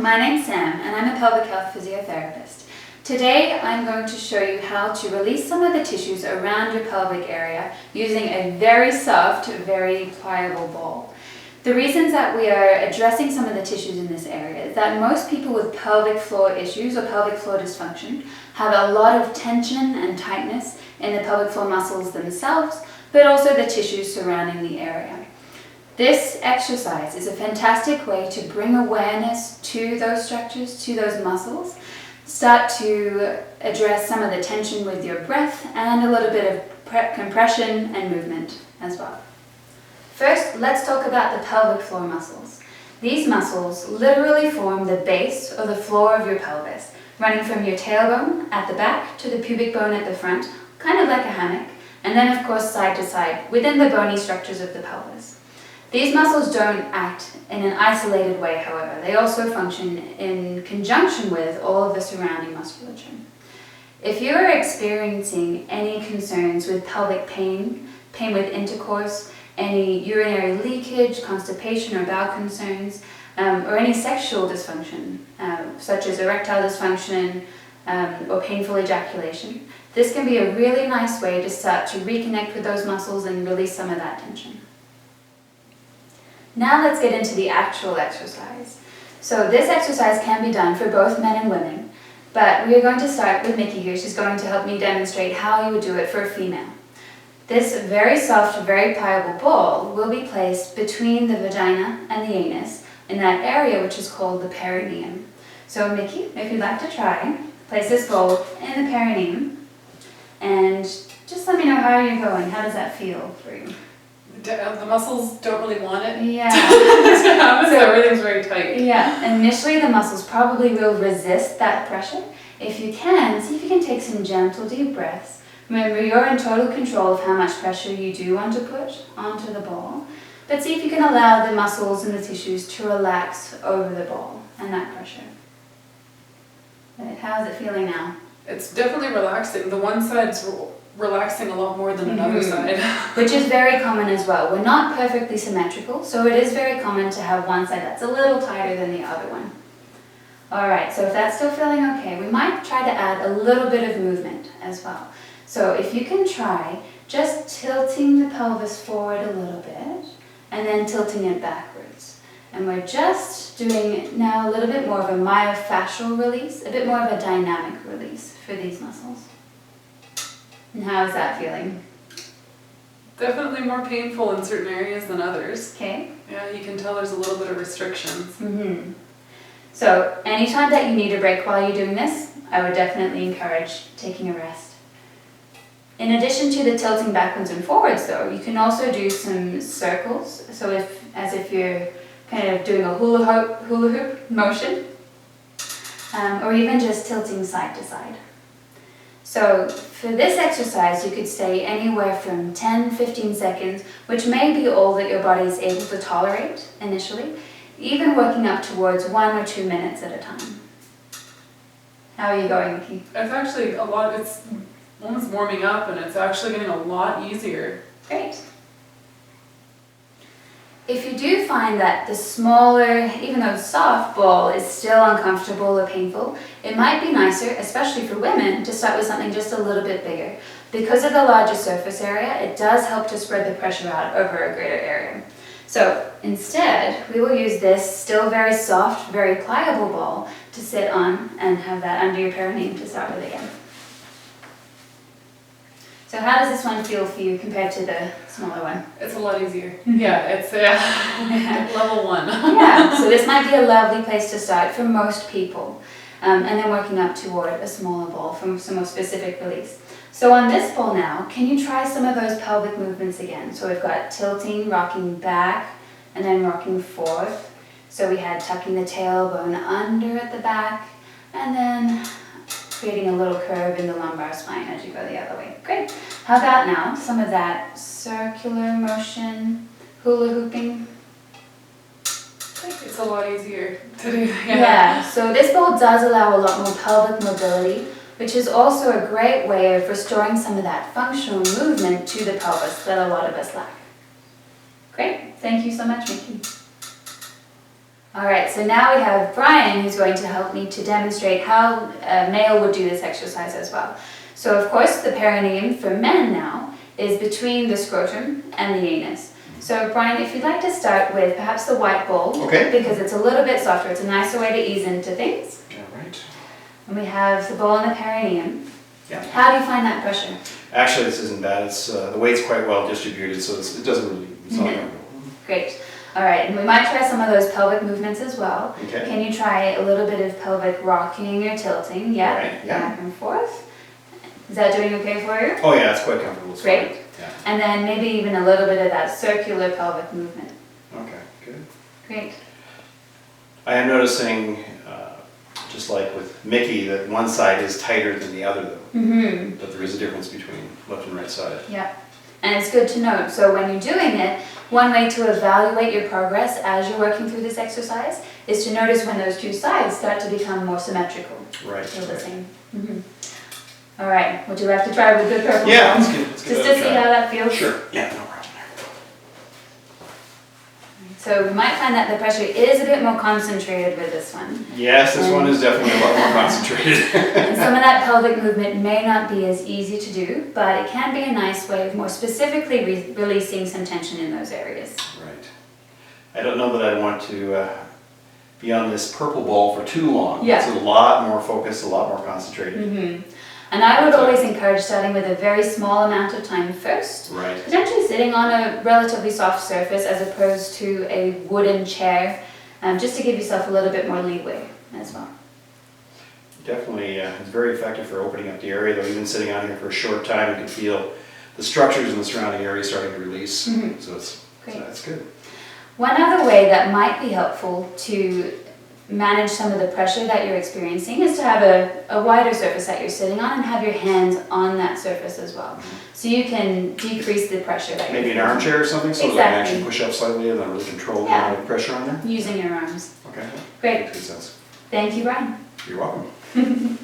my name's Sam and I'm a pelvic health physiotherapist. Today I'm going to show you how to release some of the tissues around your pelvic area using a very soft, very pliable ball. The reasons that we are addressing some of the tissues in this area is that most people with pelvic floor issues or pelvic floor dysfunction have a lot of tension and tightness in the pelvic floor muscles themselves, but also the tissues surrounding the area. This exercise is a fantastic way to bring awareness to those structures, to those muscles, start to address some of the tension with your breath and a little bit of compression and movement as well. First, let's talk about the pelvic floor muscles. These muscles literally form the base or the floor of your pelvis, running from your tailbone at the back to the pubic bone at the front, kind of like a hammock, and then of course side to side within the bony structures of the pelvis. These muscles don't act in an isolated way, however. They also function in conjunction with all of the surrounding musculature. If you are experiencing any concerns with pelvic pain, pain with intercourse, any urinary leakage, constipation or bowel concerns, or any sexual dysfunction, such as erectile dysfunction or painful ejaculation, this can be a really nice way to start to reconnect with those muscles and release some of that tension. Now let's get into the actual exercise. So this exercise can be done for both men and women, but we are going to start with Miki here. She's going to help me demonstrate how you would do it for a female. This very soft, very pliable ball will be placed between the vagina and the anus in that area which is called the perineum. So Miki, if you'd like to try, place this ball in the perineum and just let me know how you're going. How does that feel for you? The muscles don't really want it. Yeah. So everything's very tight. Yeah, initially the muscles probably will resist that pressure. If you can, see if you can take some gentle deep breaths. Remember, you're in total control of how much pressure you do want to put onto the ball, but see if you can allow the muscles and the tissues to relax over the ball and that pressure. How's it feeling now? It's definitely relaxing. The one side's relaxing a lot more than another side. Which is very common as well. We're not perfectly symmetrical, so it is very common to have one side that's a little tighter than the other one. Alright, so if that's still feeling okay, we might try to add a little bit of movement as well. So if you can try just tilting the pelvis forward a little bit and then tilting it backwards. And we're just doing now a little bit more of a myofascial release, a bit more of a dynamic release for these muscles. And how is that feeling? Definitely more painful in certain areas than others. Okay. Yeah, you can tell there's a little bit of restrictions. So anytime that you need a break while you're doing this, I would definitely encourage taking a rest. In addition to the tilting backwards and forwards though, you can also do some circles. So as if you're kind of doing a hula hoop motion, or even just tilting side to side. So for this exercise, you could stay anywhere from 10-15 seconds, which may be all that your body is able to tolerate initially, even working up towards 1 or 2 minutes at a time. How are you going, Miki? It's actually it's almost warming up and it's actually getting a lot easier. Great. If you do find that the smaller, even though soft ball is still uncomfortable or painful, it might be nicer, especially for women, to start with something just a little bit bigger. Because of the larger surface area, it does help to spread the pressure out over a greater area. So instead, we will use this still very soft, very pliable ball to sit on and have that under your perineum to start with again. So how does this one feel for you compared to the smaller one? It's a lot easier. Yeah, it's level 1. Yeah, so this might be a lovely place to start for most people. And then working up toward a smaller ball for some more specific release. So on this ball now, can you try some of those pelvic movements again? So we've got tilting, rocking back, and then rocking forth. So we had tucking the tailbone under at the back, and then creating a little curve in the lumbar spine as you go the other way. Great. How about now some of that circular motion, hula hooping? It's a lot easier to do. Yeah, so this ball does allow a lot more pelvic mobility, which is also a great way of restoring some of that functional movement to the pelvis that a lot of us lack. Great. Thank you so much, Miki. All right, so now we have Brian who's going to help me to demonstrate how a male would do this exercise as well. So of course the perineum for men now is between the scrotum and the anus. So Brian, if you'd like to start with perhaps the white ball, Okay. because it's a little bit softer, it's a nicer way to ease into things. All right. And we have the ball in the perineum. Yeah. How do you find that pressure? Actually, this isn't bad. It's the weight's quite well distributed, so it doesn't really. It's not uncomfortable. Great. All right, and we might try some of those pelvic movements as well. Okay. Can you try a little bit of pelvic rocking or tilting? Yeah. Right, yeah. Back and forth. Is that doing okay for you? Oh yeah, it's quite comfortable. It's Great. fine. Yeah. And then maybe even a little bit of that circular pelvic movement. Okay. Good. Great. I am noticing, just like with Miki, that one side is tighter than the other, though. Mm-hmm. But there is a difference between left and right side. Yeah. And it's good to note. So when you're doing it, one way to evaluate your progress as you're working through this exercise is to notice when those two sides start to become more symmetrical. Right. Feel the Right. same. Mm-hmm. All right. Would you like to try with the purple Yeah. ball? Let's give Just that to a see try. how that feels? Sure. Yeah. No problem. So we might find that the pressure is a bit more concentrated with this one. Yes, this one is definitely a lot more concentrated. And some of that pelvic movement may not be as easy to do, but it can be a nice way of more specifically releasing some tension in those areas. Right. I don't know that I want to be on this purple ball for too long. Yeah. It's a lot more focused, a lot more concentrated. Mm-hmm. And I would always encourage starting with a very small amount of time first. Right. Potentially sitting on a relatively soft surface as opposed to a wooden chair, just to give yourself a little bit more leeway as well. Definitely, it's very effective for opening up the area, though even sitting on here for a short time, you can feel the structures in the surrounding area starting to release. Mhm. So it's Great. that's good. One other way that might be helpful to manage some of the pressure that you're experiencing is to have a wider surface that you're sitting on and have your hands on that surface as well. So you can decrease the pressure that Maybe you're an armchair or something, so that I can Exactly. actually push up slightly and then really control the Yeah. amount of pressure on there. using your arms. Okay. Great. Makes good sense. Thank you, Brian. You're welcome.